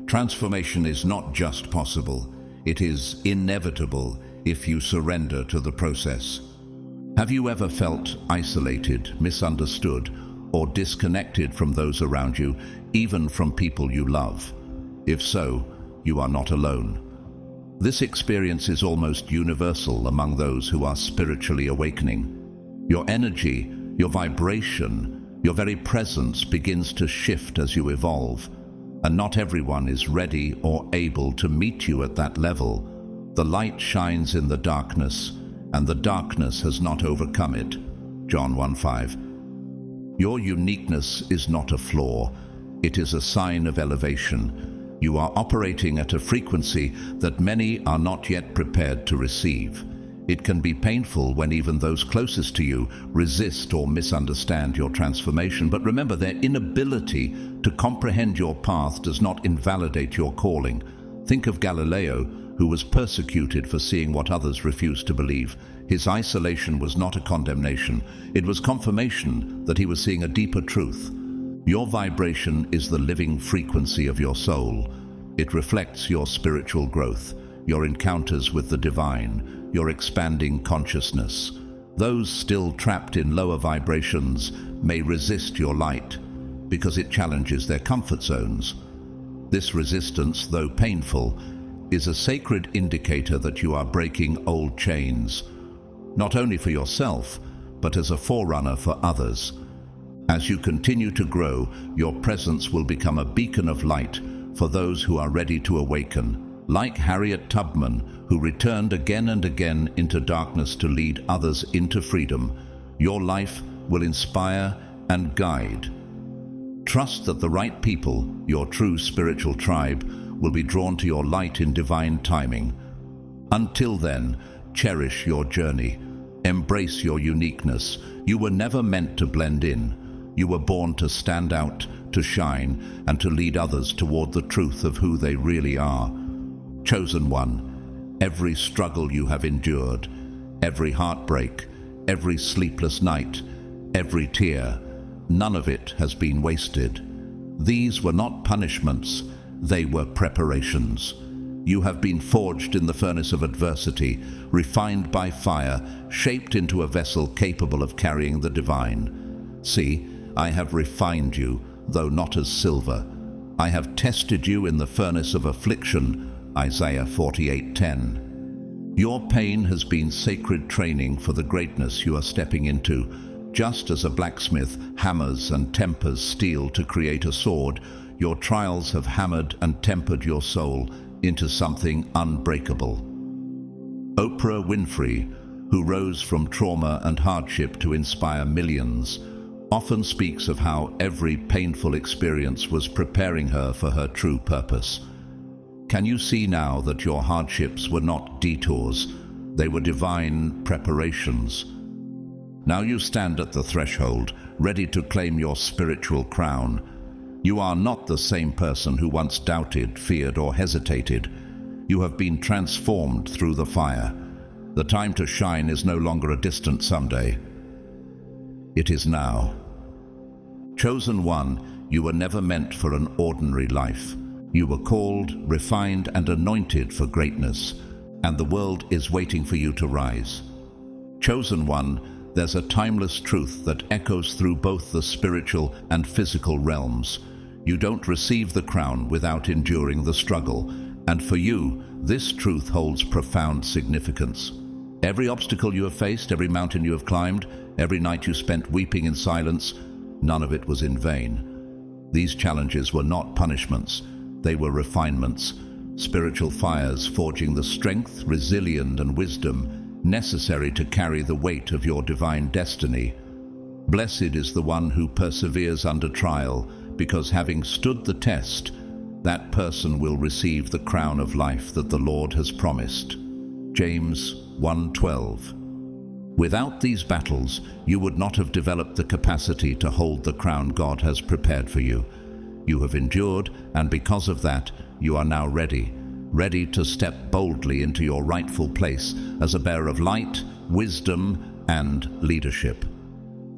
[SPEAKER 1] Transformation is not just possible, it is inevitable if you surrender to the process. Have you ever felt isolated, misunderstood, or disconnected from those around you, even from people you love? If so, you are not alone. This experience is almost universal among those who are spiritually awakening. Your energy, your vibration, your very presence begins to shift as you evolve, and not everyone is ready or able to meet you at that level. The light shines in the darkness, and the darkness has not overcome it. John 1:5. Your uniqueness is not a flaw, it is a sign of elevation. You are operating at a frequency that many are not yet prepared to receive. It can be painful when even those closest to you resist or misunderstand your transformation, but remember, their inability to comprehend your path does not invalidate your calling. Think of Galileo, who was persecuted for seeing what others refused to believe. His isolation was not a condemnation, it was confirmation that he was seeing a deeper truth. Your vibration is the living frequency of your soul. It reflects your spiritual growth, your encounters with the divine, your expanding consciousness. Those still trapped in lower vibrations may resist your light because it challenges their comfort zones. This resistance, though painful, is a sacred indicator that you are breaking old chains, not only for yourself, but as a forerunner for others. As you continue to grow, your presence will become a beacon of light for those who are ready to awaken. Like Harriet Tubman, who returned again and again into darkness to lead others into freedom, your life will inspire and guide. Trust that the right people, your true spiritual tribe, will be drawn to your light in divine timing. Until then, cherish your journey. Embrace your uniqueness. You were never meant to blend in. You were born to stand out, to shine, and to lead others toward the truth of who they really are. Chosen one, every struggle you have endured, every heartbreak, every sleepless night, every tear, none of it has been wasted. These were not punishments, they were preparations. You have been forged in the furnace of adversity, refined by fire, shaped into a vessel capable of carrying the divine. See, I have refined you, though not as silver. I have tested you in the furnace of affliction, Isaiah 48:10. Your pain has been sacred training for the greatness you are stepping into. Just as a blacksmith hammers and tempers steel to create a sword, your trials have hammered and tempered your soul into something unbreakable. Oprah Winfrey, who rose from trauma and hardship to inspire millions, often speaks of how every painful experience was preparing her for her true purpose. Can you see now that your hardships were not detours? They were divine preparations. Now you stand at the threshold, ready to claim your spiritual crown. You are not the same person who once doubted, feared, or hesitated. You have been transformed through the fire. The time to shine is no longer a distant someday. It is now. Chosen one, you were never meant for an ordinary life. You were called, refined, and anointed for greatness, and the world is waiting for you to rise. Chosen one, there's a timeless truth that echoes through both the spiritual and physical realms. You don't receive the crown without enduring the struggle, and for you, this truth holds profound significance. Every obstacle you have faced, every mountain you have climbed, every night you spent weeping in silence, none of it was in vain. These challenges were not punishments, they were refinements, spiritual fires forging the strength, resilience, and wisdom necessary to carry the weight of your divine destiny. Blessed is the one who perseveres under trial, because having stood the test, that person will receive the crown of life that the Lord has promised. James 1:12. Without these battles, you would not have developed the capacity to hold the crown God has prepared for you. You have endured, and because of that, you are now ready to step boldly into your rightful place as a bearer of light, wisdom, and leadership.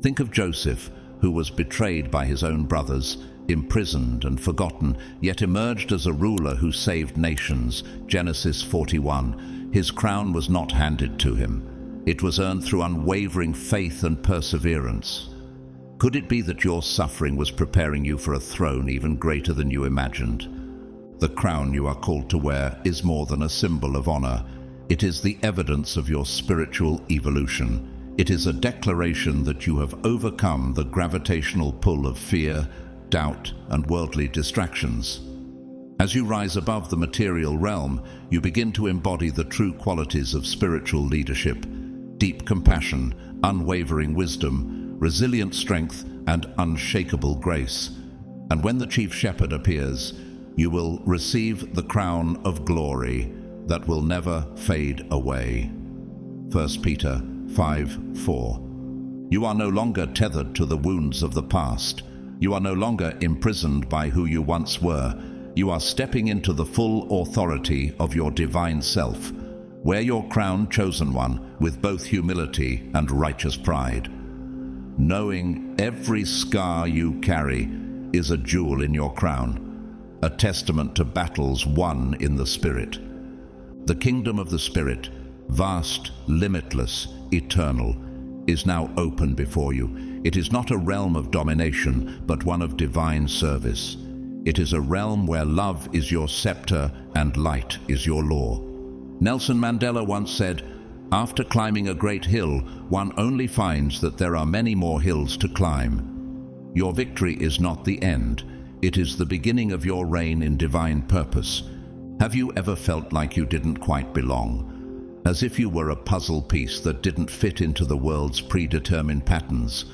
[SPEAKER 1] Think of Joseph, who was betrayed by his own brothers, imprisoned and forgotten, yet emerged as a ruler who saved nations. Genesis 41. His crown was not handed to him. It was earned through unwavering faith and perseverance. Could it be that your suffering was preparing you for a throne even greater than you imagined? The crown you are called to wear is more than a symbol of honor. It is the evidence of your spiritual evolution. It is a declaration that you have overcome the gravitational pull of fear, doubt, and worldly distractions. As you rise above the material realm, you begin to embody the true qualities of spiritual leadership: deep compassion, unwavering wisdom, resilient strength, and unshakable grace. And when the chief shepherd appears, you will receive the crown of glory that will never fade away. 1 Peter 5:4. You are no longer tethered to the wounds of the past. You are no longer imprisoned by who you once were. You are stepping into the full authority of your divine self. Wear your crown, chosen one, with both humility and righteous pride, knowing every scar you carry is a jewel in your crown, a testament to battles won in the Spirit. The kingdom of the Spirit, vast, limitless, eternal, is now open before you. It is not a realm of domination, but one of divine service. It is a realm where love is your scepter and light is your law. Nelson Mandela once said, "After climbing a great hill, one only finds that there are many more hills to climb." Your victory is not the end. It is the beginning of your reign in divine purpose. Have you ever felt like you didn't quite belong? As if you were a puzzle piece that didn't fit into the world's predetermined patterns?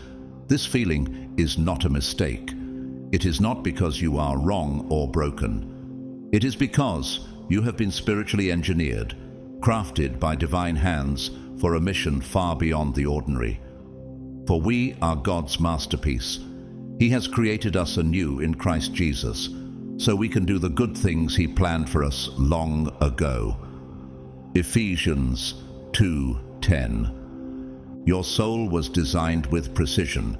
[SPEAKER 1] This feeling is not a mistake. It is not because you are wrong or broken. It is because you have been spiritually engineered, crafted by divine hands for a mission far beyond the ordinary. For we are God's masterpiece. He has created us anew in Christ Jesus, so we can do the good things He planned for us long ago. Ephesians 2:10. Your soul was designed with precision,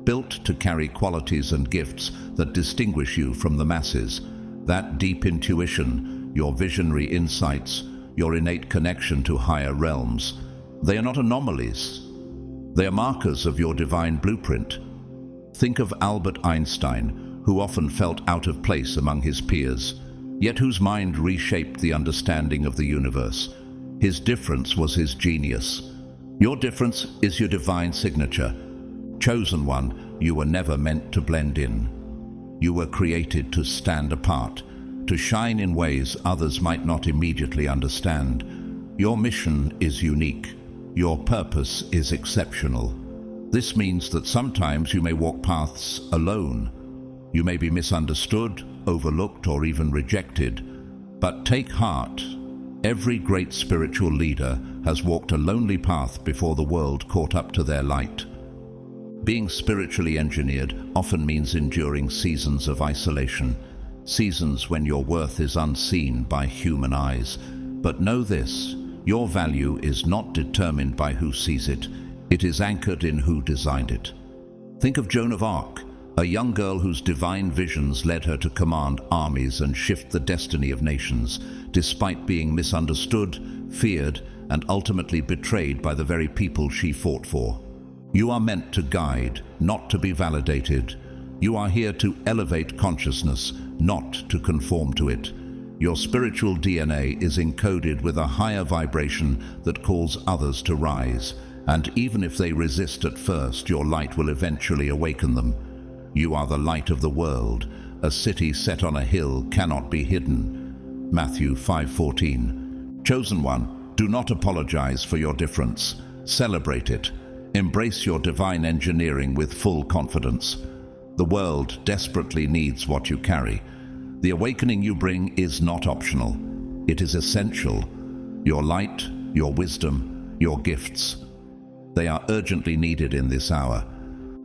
[SPEAKER 1] built to carry qualities and gifts that distinguish you from the masses. That deep intuition, your visionary insights, your innate connection to higher realms, they are not anomalies. They are markers of your divine blueprint. Think of Albert Einstein, who often felt out of place among his peers, yet whose mind reshaped the understanding of the universe. His difference was his genius. Your difference is your divine signature. Chosen one, you were never meant to blend in. You were created to stand apart, to shine in ways others might not immediately understand. Your mission is unique. Your purpose is exceptional. This means that sometimes you may walk paths alone. You may be misunderstood, overlooked, or even rejected. But take heart. Every great spiritual leader has walked a lonely path before the world caught up to their light. Being spiritually engineered often means enduring seasons of isolation, seasons when your worth is unseen by human eyes. But know this, your value is not determined by who sees it. It is anchored in who designed it. Think of Joan of Arc, a young girl whose divine visions led her to command armies and shift the destiny of nations, despite being misunderstood, feared, and ultimately betrayed by the very people she fought for. You are meant to guide, not to be validated. You are here to elevate consciousness, not to conform to it. Your spiritual DNA is encoded with a higher vibration that calls others to rise, and even if they resist at first, your light will eventually awaken them. You are the light of the world. A city set on a hill cannot be hidden. Matthew 5:14. Chosen one, do not apologize for your difference. Celebrate it. Embrace your divine engineering with full confidence. The world desperately needs what you carry. The awakening you bring is not optional. It is essential. Your light, your wisdom, your gifts, they are urgently needed in this hour.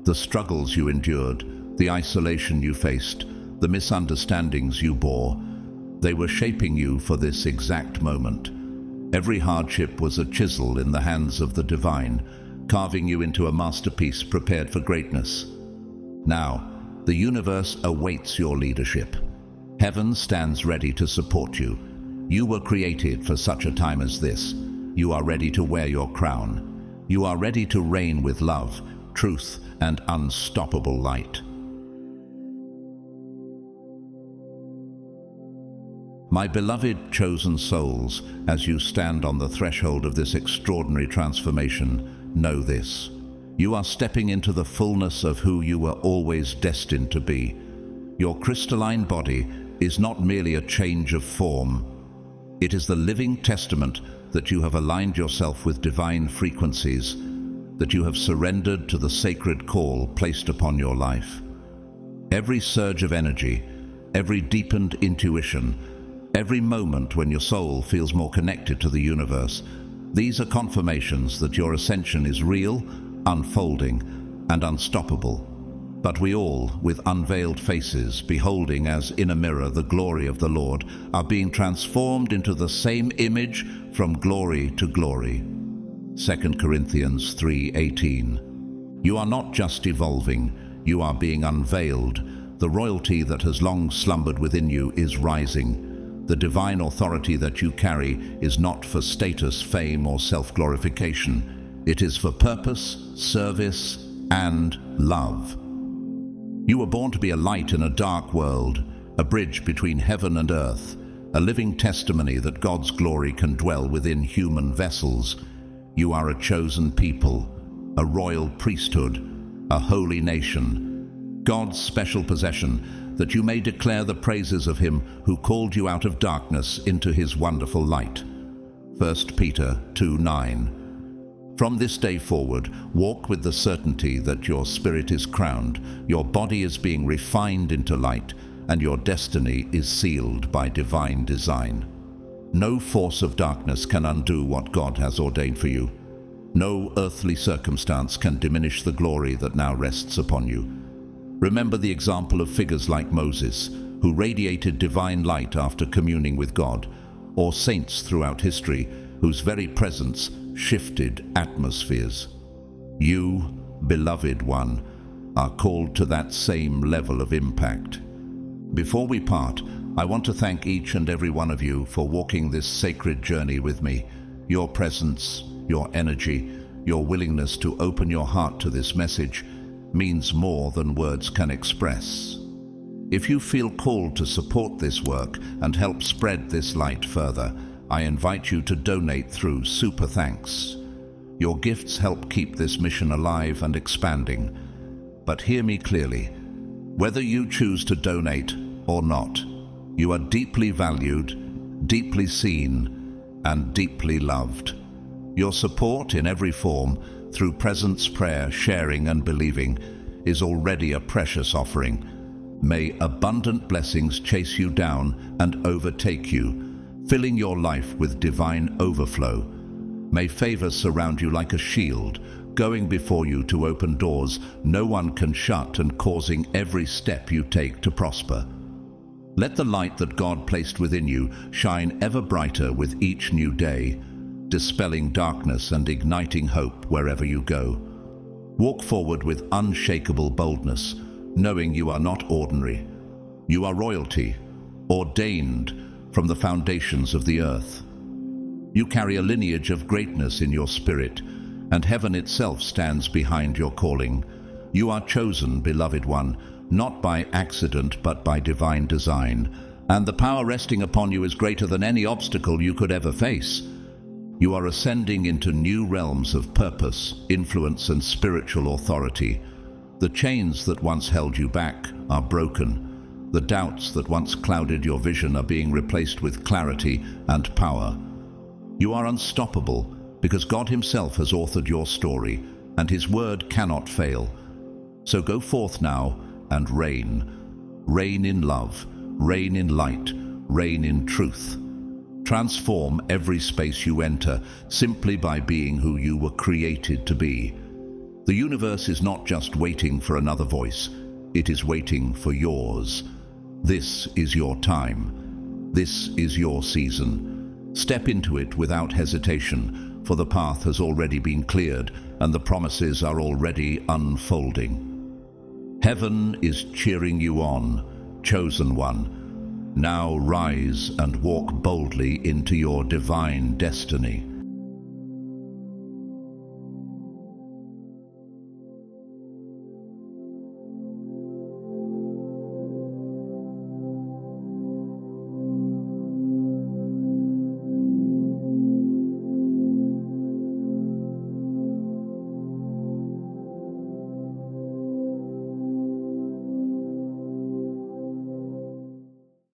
[SPEAKER 1] The struggles you endured, the isolation you faced, the misunderstandings you bore, they were shaping you for this exact moment. Every hardship was a chisel in the hands of the divine, carving you into a masterpiece prepared for greatness. Now, the universe awaits your leadership. Heaven stands ready to support you. You were created for such a time as this. You are ready to wear your crown. You are ready to reign with love, truth, and unstoppable light. My beloved chosen souls, as you stand on the threshold of this extraordinary transformation, know this. You are stepping into the fullness of who you were always destined to be. Your crystalline body is not merely a change of form. It is the living testament that you have aligned yourself with divine frequencies, that you have surrendered to the sacred call placed upon your life. Every surge of energy, every deepened intuition, every moment when your soul feels more connected to the universe, these are confirmations that your ascension is real, unfolding, and unstoppable. But we all, with unveiled faces, beholding as in a mirror the glory of the Lord, are being transformed into the same image from glory to glory. 2 Corinthians 3:18. You are not just evolving, you are being unveiled. The royalty that has long slumbered within you is rising. The divine authority that you carry is not for status, fame, or self-glorification. It is for purpose, service, and love. You were born to be a light in a dark world, a bridge between heaven and earth, a living testimony that God's glory can dwell within human vessels. You are a chosen people, a royal priesthood, a holy nation, God's special possession, that you may declare the praises of him who called you out of darkness into his wonderful light. 1 Peter 2:9. From this day forward, walk with the certainty that your spirit is crowned, your body is being refined into light, and your destiny is sealed by divine design. No force of darkness can undo what God has ordained for you. No earthly circumstance can diminish the glory that now rests upon you. Remember the example of figures like Moses, who radiated divine light after communing with God, or saints throughout history, whose very presence shifted atmospheres. You, beloved one, are called to that same level of impact. Before we part, I want to thank each and every one of you for walking this sacred journey with me. Your presence, your energy, your willingness to open your heart to this message means more than words can express. If you feel called to support this work and help spread this light further, I invite you to donate through Super Thanks. Your gifts help keep this mission alive and expanding. But hear me clearly. Whether you choose to donate or not, you are deeply valued, deeply seen, and deeply loved. Your support in every form, through presence, prayer, sharing, and believing, is already a precious offering. May abundant blessings chase you down and overtake you, filling your life with divine overflow. May favor surround you like a shield, going before you to open doors no one can shut and causing every step you take to prosper. Let the light that God placed within you shine ever brighter with each new day, dispelling darkness and igniting hope wherever you go. Walk forward with unshakable boldness, knowing you are not ordinary. You are royalty, ordained from the foundations of the earth. You carry a lineage of greatness in your spirit, and heaven itself stands behind your calling. You are chosen, beloved one, not by accident but by divine design, and the power resting upon you is greater than any obstacle you could ever face. You are ascending into new realms of purpose, influence, and spiritual authority. The chains that once held you back are broken. The doubts that once clouded your vision are being replaced with clarity and power. You are unstoppable because God himself has authored your story, and his word cannot fail. So go forth now and reign. Reign in love, reign in light, reign in truth. Transform every space you enter simply by being who you were created to be. The universe is not just waiting for another voice, it is waiting for yours. This is your time. This is your season. Step into it without hesitation, for the path has already been cleared and the promises are already unfolding. Heaven is cheering you on, chosen one. Now rise and walk boldly into your divine destiny.